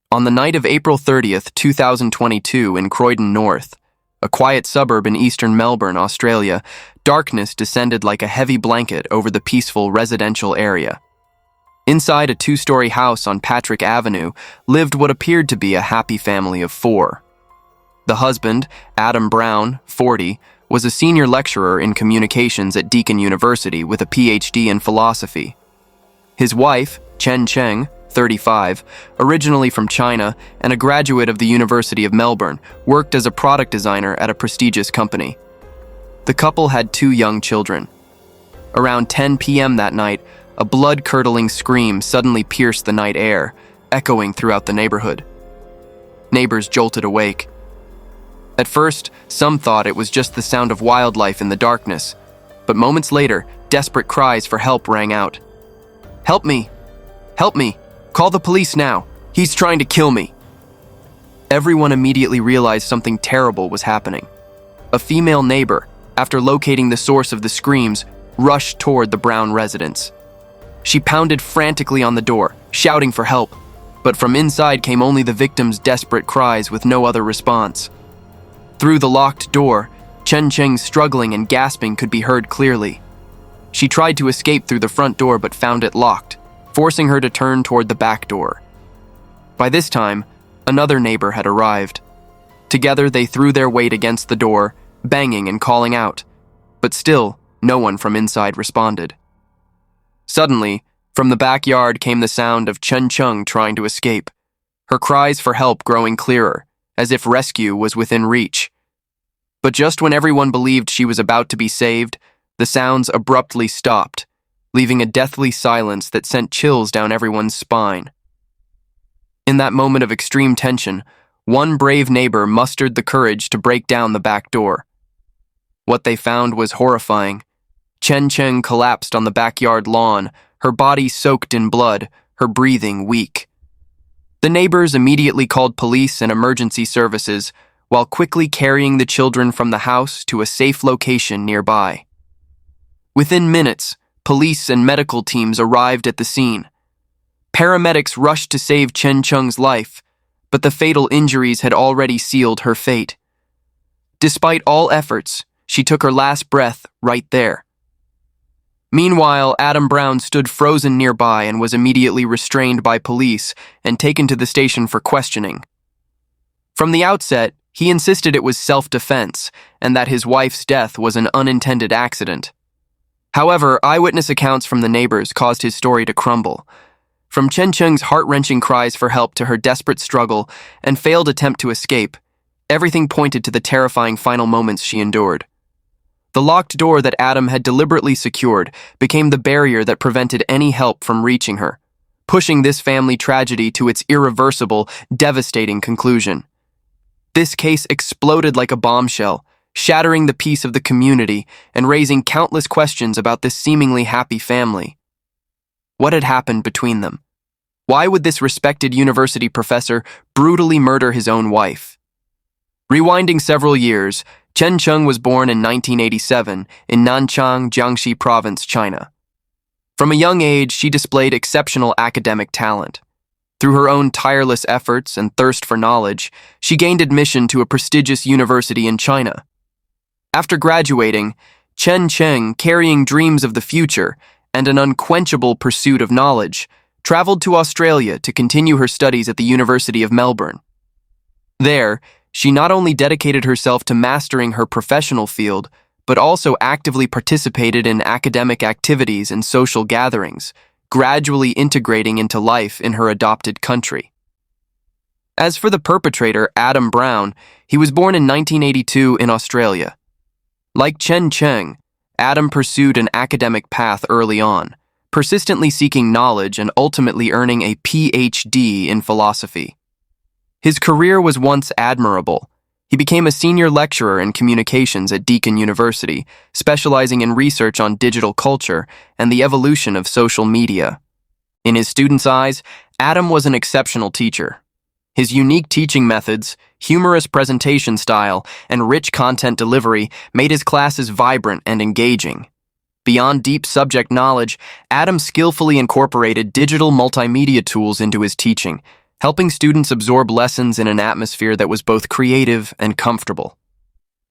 On the night of April 30th, 2022, in Croydon North, a quiet suburb in eastern Melbourne, Australia, darkness descended like a heavy blanket over the peaceful residential area. Inside a two-story house on Patrick Avenue lived what appeared to be a happy family of four. The husband, Adam Brown, 40, was a senior lecturer in communications at Deakin University with a PhD in philosophy. His wife, Chen Cheng, 35, originally from China and a graduate of the University of Melbourne, worked as a product designer at a prestigious company. The couple had two young children. Around 10 p.m. that night, a blood-curdling scream suddenly pierced the night air, echoing throughout the neighborhood. Neighbors jolted awake. At first, some thought it was just the sound of wildlife in the darkness, but moments later, desperate cries for help rang out. "Help me! Help me! Call the police now! He's trying to kill me!" Everyone immediately realized something terrible was happening. A female neighbor, after locating the source of the screams, rushed toward the Brown residence. She pounded frantically on the door, shouting for help, but from inside came only the victim's desperate cries with no other response. Through the locked door, Chen Cheng's struggling and gasping could be heard clearly. She tried to escape through the front door but found it locked, forcing her to turn toward the back door. By this time, another neighbor had arrived. Together, they threw their weight against the door, banging and calling out, but still, no one from inside responded. Suddenly, from the backyard came the sound of Chen Cheng trying to escape, her cries for help growing clearer, as if rescue was within reach. But just when everyone believed she was about to be saved, the sounds abruptly stopped, leaving a deathly silence that sent chills down everyone's spine. In that moment of extreme tension, one brave neighbor mustered the courage to break down the back door. What they found was horrifying. Chen Cheng collapsed on the backyard lawn, her body soaked in blood, her breathing weak. The neighbors immediately called police and emergency services, while quickly carrying the children from the house to a safe location nearby. Within minutes, police and medical teams arrived at the scene. Paramedics rushed to save Chen Cheng's life, but the fatal injuries had already sealed her fate. Despite all efforts, she took her last breath right there. Meanwhile, Adam Brown stood frozen nearby and was immediately restrained by police and taken to the station for questioning. From the outset, he insisted it was self-defense and that his wife's death was an unintended accident. However, eyewitness accounts from the neighbors caused his story to crumble. From Chen Cheng's heart-wrenching cries for help to her desperate struggle and failed attempt to escape, everything pointed to the terrifying final moments she endured. The locked door that Adam had deliberately secured became the barrier that prevented any help from reaching her, pushing this family tragedy to its irreversible, devastating conclusion. This case exploded like a bombshell, shattering the peace of the community and raising countless questions about this seemingly happy family. What had happened between them? Why would this respected university professor brutally murder his own wife? Rewinding several years, Chen Cheng was born in 1987 in Nanchang, Jiangxi Province, China. From a young age, she displayed exceptional academic talent. Through her own tireless efforts and thirst for knowledge, she gained admission to a prestigious university in China. After graduating, Chen Cheng, carrying dreams of the future and an unquenchable pursuit of knowledge, traveled to Australia to continue her studies at the University of Melbourne. There, she not only dedicated herself to mastering her professional field, but also actively participated in academic activities and social gatherings, gradually integrating into life in her adopted country. As for the perpetrator, Adam Brown, he was born in 1982 in Australia. Like Chen Cheng, Adam pursued an academic path early on, persistently seeking knowledge and ultimately earning a PhD in philosophy. His career was once admirable. He became a senior lecturer in communications at Deakin University, specializing in research on digital culture and the evolution of social media. In his students' eyes, Adam was an exceptional teacher. His unique teaching methods, humorous presentation style, and rich content delivery made his classes vibrant and engaging. Beyond deep subject knowledge, Adam skillfully incorporated digital multimedia tools into his teaching, helping students absorb lessons in an atmosphere that was both creative and comfortable.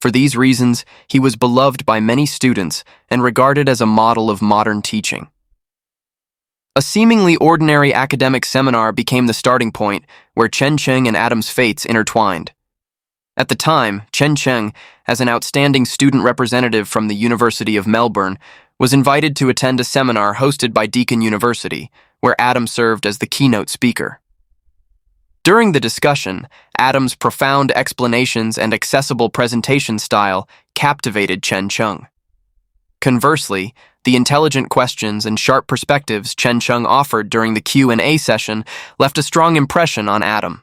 For these reasons, he was beloved by many students and regarded as a model of modern teaching. A seemingly ordinary academic seminar became the starting point where Chen Cheng and Adam's fates intertwined. At the time, Chen Cheng, as an outstanding student representative from the University of Melbourne, was invited to attend a seminar hosted by Deakin University, where Adam served as the keynote speaker. During the discussion, Adam's profound explanations and accessible presentation style captivated Chen Cheng. Conversely, the intelligent questions and sharp perspectives Chen Cheng offered during the Q&A session left a strong impression on Adam.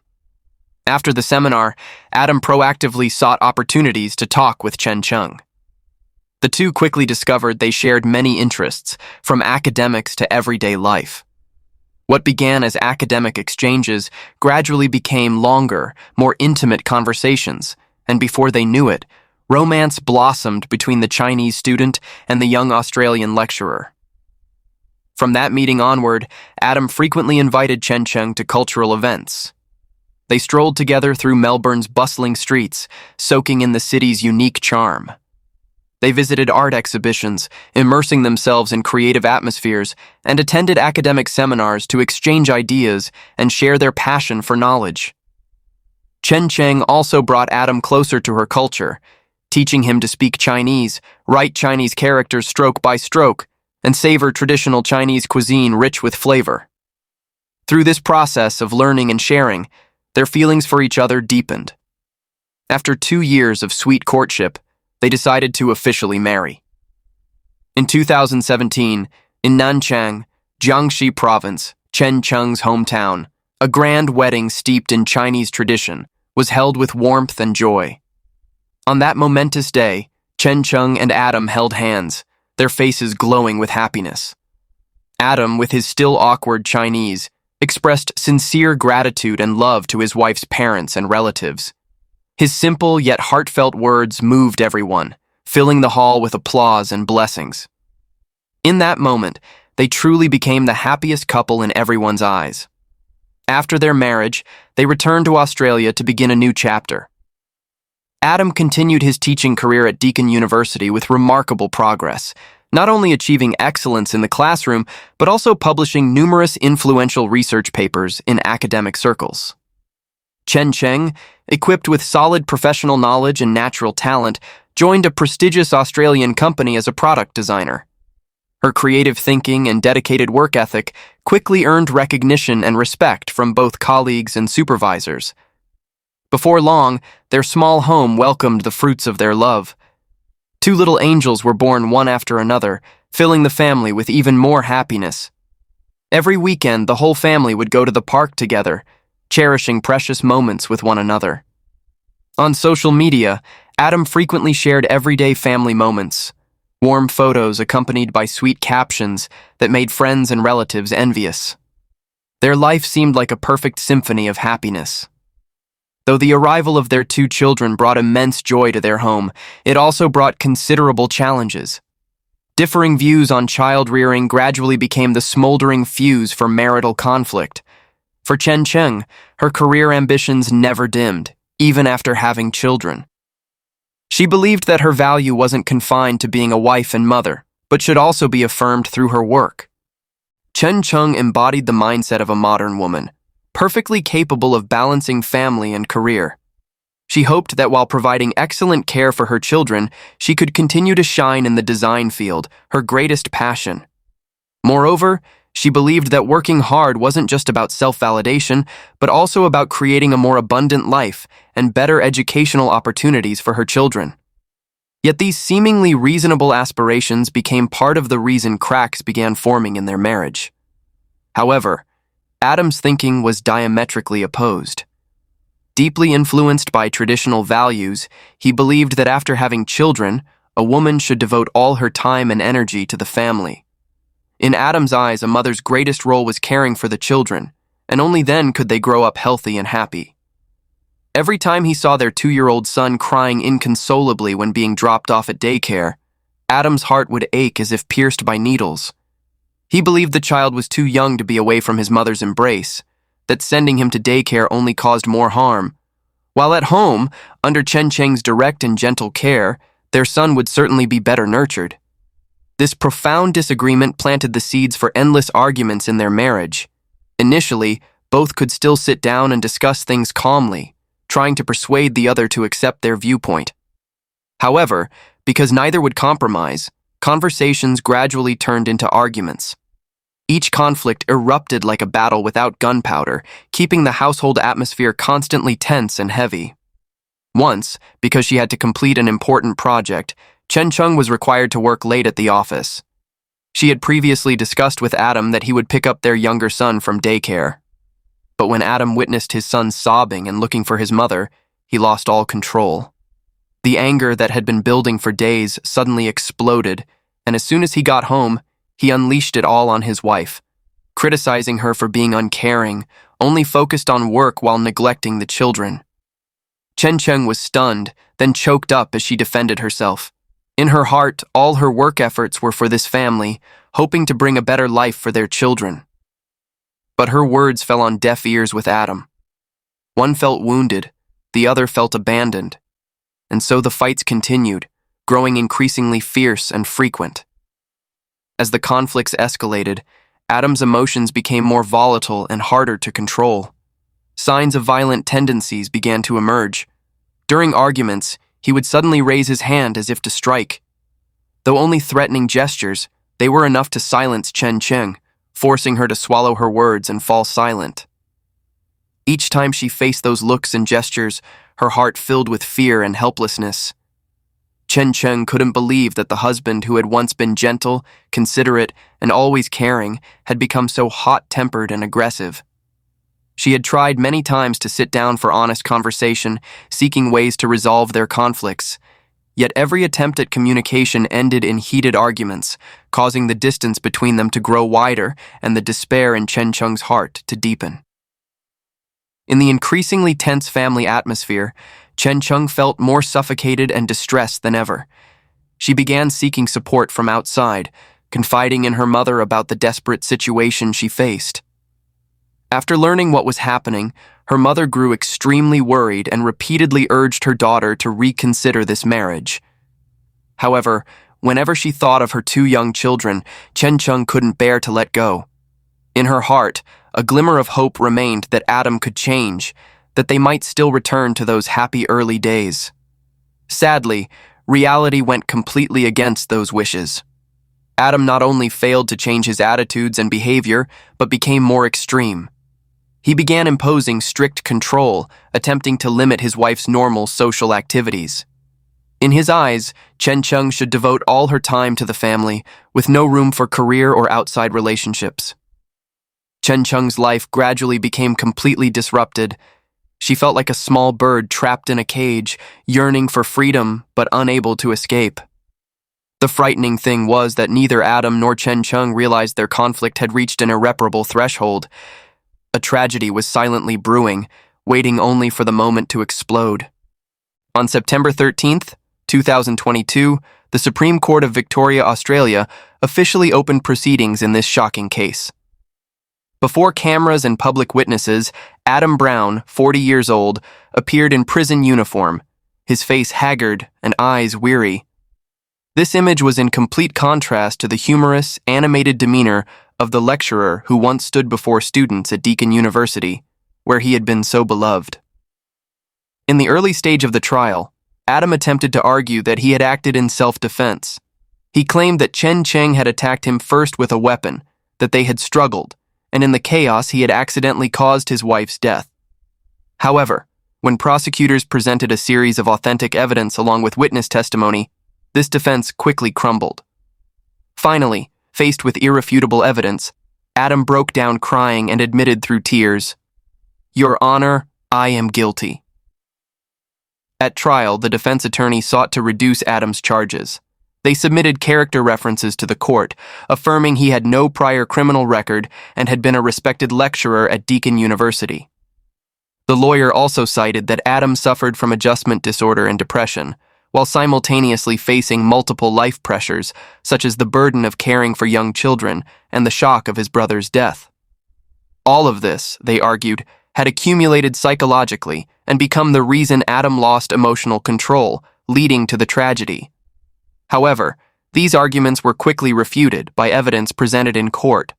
After the seminar, Adam proactively sought opportunities to talk with Chen Cheng. The two quickly discovered they shared many interests, from academics to everyday life. What began as academic exchanges gradually became longer, more intimate conversations, and before they knew it, romance blossomed between the Chinese student and the young Australian lecturer. From that meeting onward, Adam frequently invited Chen Cheng to cultural events. They strolled together through Melbourne's bustling streets, soaking in the city's unique charm. They visited art exhibitions, immersing themselves in creative atmospheres, and attended academic seminars to exchange ideas and share their passion for knowledge. Chen Cheng also brought Adam closer to her culture, teaching him to speak Chinese, write Chinese characters stroke by stroke, and savor traditional Chinese cuisine rich with flavor. Through this process of learning and sharing, their feelings for each other deepened. After 2 years of sweet courtship, they decided to officially marry. In 2017, in Nanchang, Jiangxi Province, Chen Cheng's hometown, a grand wedding steeped in Chinese tradition was held with warmth and joy. On that momentous day, Chen Cheng and Adam held hands, their faces glowing with happiness. Adam, with his still awkward Chinese, expressed sincere gratitude and love to his wife's parents and relatives. His simple yet heartfelt words moved everyone, filling the hall with applause and blessings. In that moment, they truly became the happiest couple in everyone's eyes. After their marriage, they returned to Australia to begin a new chapter. Adam continued his teaching career at Deakin University with remarkable progress, not only achieving excellence in the classroom, but also publishing numerous influential research papers in academic circles. Chen Cheng, equipped with solid professional knowledge and natural talent, joined a prestigious Australian company as a product designer. Her creative thinking and dedicated work ethic quickly earned recognition and respect from both colleagues and supervisors. Before long, their small home welcomed the fruits of their love. 2 little angels were born one after another, filling the family with even more happiness. Every weekend, the whole family would go to the park together, cherishing precious moments with one another. On social media, Adam frequently shared everyday family moments, warm photos accompanied by sweet captions that made friends and relatives envious. Their life seemed like a perfect symphony of happiness. Though the arrival of their 2 children brought immense joy to their home, it also brought considerable challenges. Differing views on child rearing gradually became the smoldering fuse for marital conflict. For Chen Cheng, her career ambitions never dimmed, even after having children. She believed that her value wasn't confined to being a wife and mother, but should also be affirmed through her work. Chen Cheng embodied the mindset of a modern woman, perfectly capable of balancing family and career. She hoped that while providing excellent care for her children, she could continue to shine in the design field, her greatest passion. Moreover, she believed that working hard wasn't just about self-validation, but also about creating a more abundant life and better educational opportunities for her children. Yet these seemingly reasonable aspirations became part of the reason cracks began forming in their marriage. However, Adam's thinking was diametrically opposed. Deeply influenced by traditional values, he believed that after having children, a woman should devote all her time and energy to the family. In Adam's eyes, a mother's greatest role was caring for the children, and only then could they grow up healthy and happy. Every time he saw their 2-year-old son crying inconsolably when being dropped off at daycare, Adam's heart would ache as if pierced by needles. He believed the child was too young to be away from his mother's embrace, that sending him to daycare only caused more harm. While at home, under Chen Cheng's direct and gentle care, their son would certainly be better nurtured. This profound disagreement planted the seeds for endless arguments in their marriage. Initially, both could still sit down and discuss things calmly, trying to persuade the other to accept their viewpoint. However, because neither would compromise, conversations gradually turned into arguments. Each conflict erupted like a battle without gunpowder, keeping the household atmosphere constantly tense and heavy. Once, because she had to complete an important project, Chen Cheng was required to work late at the office. She had previously discussed with Adam that he would pick up their younger son from daycare. But when Adam witnessed his son sobbing and looking for his mother, he lost all control. The anger that had been building for days suddenly exploded, and as soon as he got home, he unleashed it all on his wife, criticizing her for being uncaring, only focused on work while neglecting the children. Chen Cheng was stunned, then choked up as she defended herself. In her heart, all her work efforts were for this family, hoping to bring a better life for their children. But her words fell on deaf ears with Adam. One felt wounded, the other felt abandoned. And so the fights continued, growing increasingly fierce and frequent. As the conflicts escalated, Adam's emotions became more volatile and harder to control. Signs of violent tendencies began to emerge. During arguments, he would suddenly raise his hand as if to strike. Though only threatening gestures, they were enough to silence Chen Cheng, forcing her to swallow her words and fall silent. Each time she faced those looks and gestures, her heart filled with fear and helplessness. Chen Cheng couldn't believe that the husband who had once been gentle, considerate, and always caring had become so hot-tempered and aggressive. She had tried many times to sit down for honest conversation, seeking ways to resolve their conflicts. Yet every attempt at communication ended in heated arguments, causing the distance between them to grow wider and the despair in Chen Cheng's heart to deepen. In the increasingly tense family atmosphere, Chen Cheng felt more suffocated and distressed than ever. She began seeking support from outside, confiding in her mother about the desperate situation she faced. After learning what was happening, her mother grew extremely worried and repeatedly urged her daughter to reconsider this marriage. However, whenever she thought of her two young children, Chen Cheng couldn't bear to let go. In her heart, a glimmer of hope remained that Adam could change, that they might still return to those happy early days. Sadly, reality went completely against those wishes. Adam not only failed to change his attitudes and behavior, but became more extreme. He began imposing strict control, attempting to limit his wife's normal social activities. In his eyes, Chen Cheng should devote all her time to the family, with no room for career or outside relationships. Chen Cheng's life gradually became completely disrupted. She felt like a small bird trapped in a cage, yearning for freedom but unable to escape. The frightening thing was that neither Adam nor Chen Cheng realized their conflict had reached an irreparable threshold. A tragedy was silently brewing, waiting only for the moment to explode. On September 13th, 2022, the Supreme Court of Victoria, Australia, officially opened proceedings in this shocking case. Before cameras and public witnesses, Adam Brown, 40 years old, appeared in prison uniform, his face haggard and eyes weary. This image was in complete contrast to the humorous, animated demeanor of the lecturer who once stood before students at Deakin University, where he had been so beloved. In the early stage of the trial, Adam attempted to argue that he had acted in self-defense. He claimed that Chen Cheng had attacked him first with a weapon, that they had struggled, and in the chaos he had accidentally caused his wife's death. However, when prosecutors presented a series of authentic evidence along with witness testimony, this defense quickly crumbled. Finally, faced with irrefutable evidence, Adam broke down crying and admitted through tears, "Your Honor, I am guilty." At trial, the defense attorney sought to reduce Adam's charges. They submitted character references to the court, affirming he had no prior criminal record and had been a respected lecturer at Deakin University. The lawyer also cited that Adam suffered from adjustment disorder and depression, while simultaneously facing multiple life pressures, such as the burden of caring for young children and the shock of his brother's death. All of this, they argued, had accumulated psychologically and become the reason Adam lost emotional control, leading to the tragedy. However, these arguments were quickly refuted by evidence presented in court.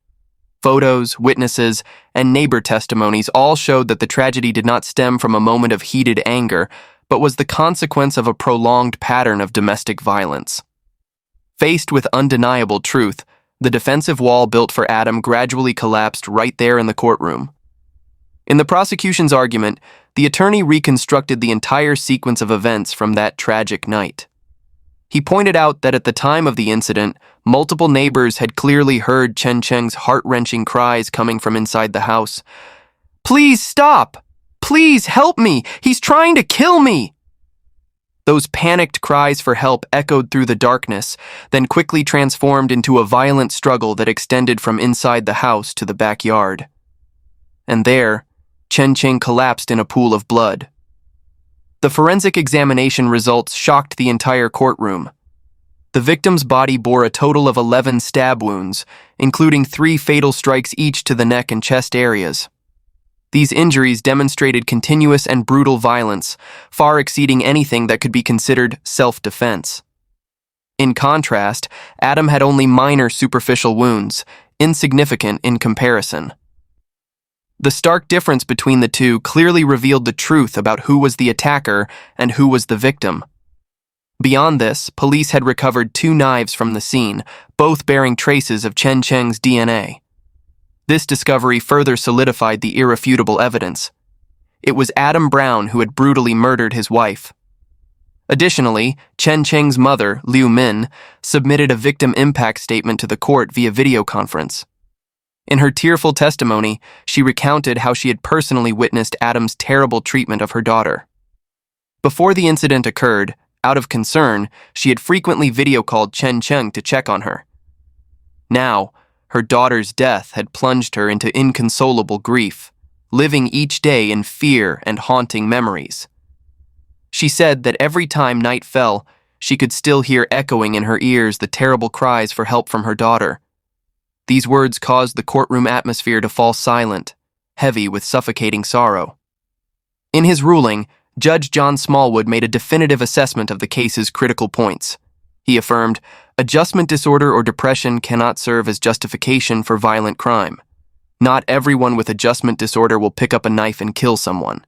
Photos, witnesses, and neighbor testimonies all showed that the tragedy did not stem from a moment of heated anger, but was the consequence of a prolonged pattern of domestic violence. Faced with undeniable truth, the defensive wall built for Adam gradually collapsed right there in the courtroom. In the prosecution's argument, the attorney reconstructed the entire sequence of events from that tragic night. He pointed out that at the time of the incident, multiple neighbors had clearly heard Chen Cheng's heart-wrenching cries coming from inside the house. "Please stop! Please help me! He's trying to kill me!" Those panicked cries for help echoed through the darkness, then quickly transformed into a violent struggle that extended from inside the house to the backyard. And there, Chen Cheng collapsed in a pool of blood. The forensic examination results shocked the entire courtroom. The victim's body bore a total of 11 stab wounds, including 3 fatal strikes each to the neck and chest areas. These injuries demonstrated continuous and brutal violence, far exceeding anything that could be considered self-defense. In contrast, Adam had only minor superficial wounds, insignificant in comparison. The stark difference between the two clearly revealed the truth about who was the attacker and who was the victim. Beyond this, police had recovered 2 knives from the scene, both bearing traces of Chen Cheng's DNA. This discovery further solidified the irrefutable evidence. It was Adam Brown who had brutally murdered his wife. Additionally, Chen Cheng's mother, Liu Min, submitted a victim impact statement to the court via video conference. In her tearful testimony, she recounted how she had personally witnessed Adam's terrible treatment of her daughter. Before the incident occurred, out of concern, she had frequently video-called Chen Cheng to check on her. Now, her daughter's death had plunged her into inconsolable grief, living each day in fear and haunting memories. She said that every time night fell, she could still hear echoing in her ears the terrible cries for help from her daughter. These words caused the courtroom atmosphere to fall silent, heavy with suffocating sorrow. In his ruling, Judge John Smallwood made a definitive assessment of the case's critical points. He affirmed, "Adjustment disorder or depression cannot serve as justification for violent crime. Not everyone with adjustment disorder will pick up a knife and kill someone."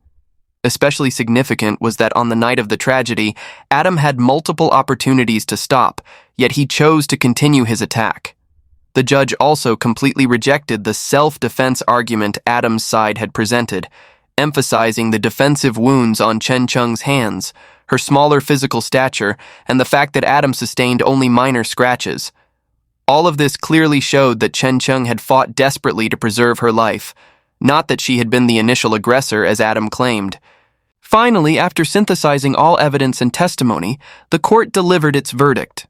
Especially significant was that on the night of the tragedy, Adam had multiple opportunities to stop, yet he chose to continue his attack. The judge also completely rejected the self-defense argument Adam's side had presented, emphasizing the defensive wounds on Chen Cheng's hands, her smaller physical stature, and the fact that Adam sustained only minor scratches. All of this clearly showed that Chen Cheng had fought desperately to preserve her life, not that she had been the initial aggressor as Adam claimed. Finally, after synthesizing all evidence and testimony, the court delivered its verdict.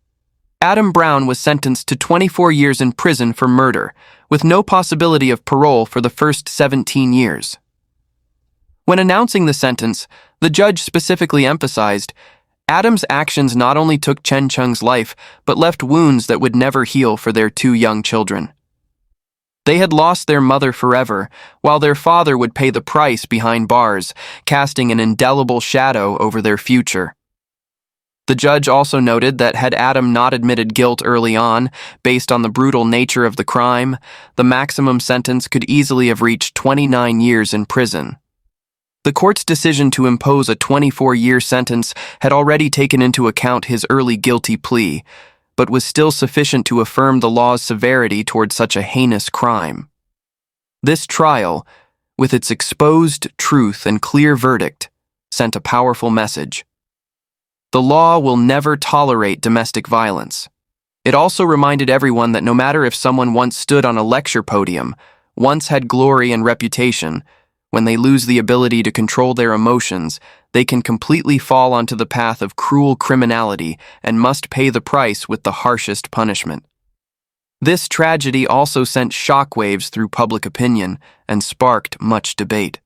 Adam Brown was sentenced to 24 years in prison for murder, with no possibility of parole for the first 17 years. When announcing the sentence, the judge specifically emphasized, Adam's actions not only took Chen Cheng's life, but left wounds that would never heal for their 2 young children. They had lost their mother forever, while their father would pay the price behind bars, casting an indelible shadow over their future. The judge also noted that had Adam not admitted guilt early on, based on the brutal nature of the crime, the maximum sentence could easily have reached 29 years in prison. The court's decision to impose a 24-year sentence had already taken into account his early guilty plea, but was still sufficient to affirm the law's severity toward such a heinous crime. This trial, with its exposed truth and clear verdict, sent a powerful message. The law will never tolerate domestic violence. It also reminded everyone that no matter if someone once stood on a lecture podium, once had glory and reputation, when they lose the ability to control their emotions, they can completely fall onto the path of cruel criminality and must pay the price with the harshest punishment. This tragedy also sent shockwaves through public opinion and sparked much debate.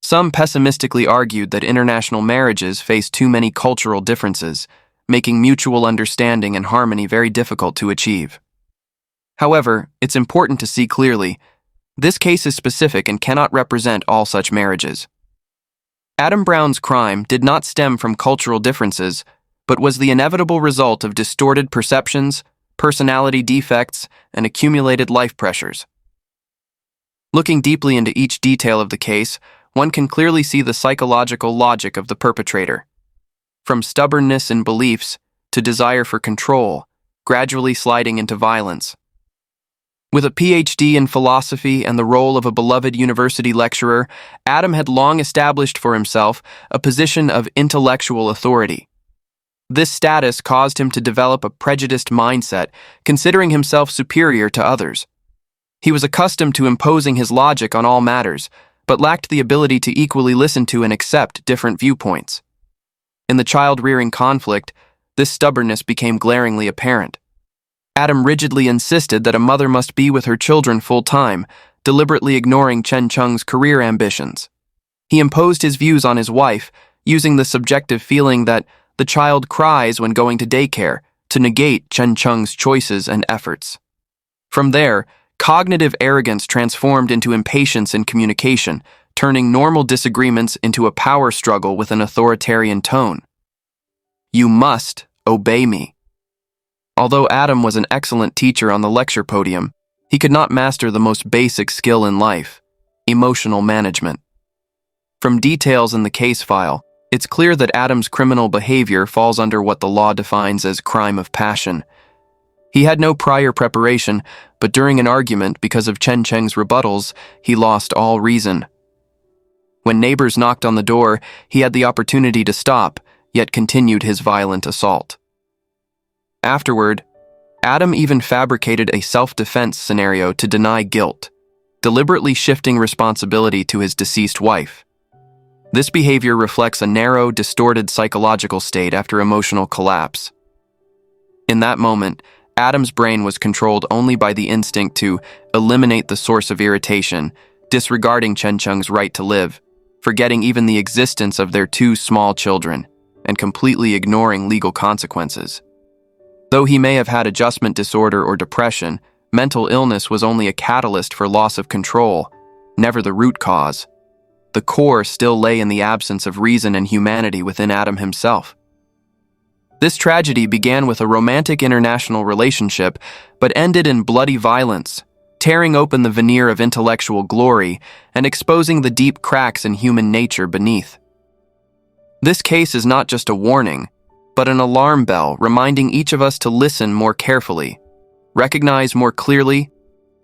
Some pessimistically argued that international marriages face too many cultural differences, making mutual understanding and harmony very difficult to achieve. However, it's important to see clearly, This case is specific and cannot represent all such marriages. Adam Brown's crime did not stem from cultural differences, but was the inevitable result of distorted perceptions, personality defects, and accumulated life pressures. Looking deeply into each detail of the case, one can clearly see the psychological logic of the perpetrator. From stubbornness in beliefs to desire for control, gradually sliding into violence. With a PhD in philosophy and the role of a beloved university lecturer, Adam had long established for himself a position of intellectual authority. This status caused him to develop a prejudiced mindset, considering himself superior to others. He was accustomed to imposing his logic on all matters, but lacked the ability to equally listen to and accept different viewpoints. In the child-rearing conflict, this stubbornness became glaringly apparent. Adam rigidly insisted that a mother must be with her children full-time, deliberately ignoring Chen Cheng's career ambitions. He imposed his views on his wife, using the subjective feeling that the child cries when going to daycare to negate Chen Cheng's choices and efforts. From there, cognitive arrogance transformed into impatience in communication, turning normal disagreements into a power struggle with an authoritarian tone. "You must obey me." Although Adam was an excellent teacher on the lecture podium, he could not master the most basic skill in life: emotional management. From details in the case file, it's clear that Adam's criminal behavior falls under what the law defines as crime of passion. He had no prior preparation, but during an argument, because of Chen Cheng's rebuttals, he lost all reason. When neighbors knocked on the door, he had the opportunity to stop, yet continued his violent assault. Afterward, Adam even fabricated a self-defense scenario to deny guilt, deliberately shifting responsibility to his deceased wife. This behavior reflects a narrow, distorted psychological state after emotional collapse. In that moment, Adam's brain was controlled only by the instinct to eliminate the source of irritation, disregarding Chen Cheng's right to live, forgetting even the existence of their two small children, and completely ignoring legal consequences. Though he may have had adjustment disorder or depression, mental illness was only a catalyst for loss of control, never the root cause. The core still lay in the absence of reason and humanity within Adam himself. This tragedy began with a romantic international relationship, but ended in bloody violence, tearing open the veneer of intellectual glory and exposing the deep cracks in human nature beneath. This case is not just a warning, but an alarm bell reminding each of us to listen more carefully, recognize more clearly,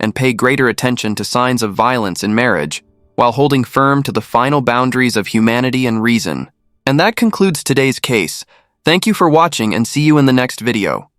and pay greater attention to signs of violence in marriage, while holding firm to the final boundaries of humanity and reason. And that concludes today's case. Thank you for watching and see you in the next video.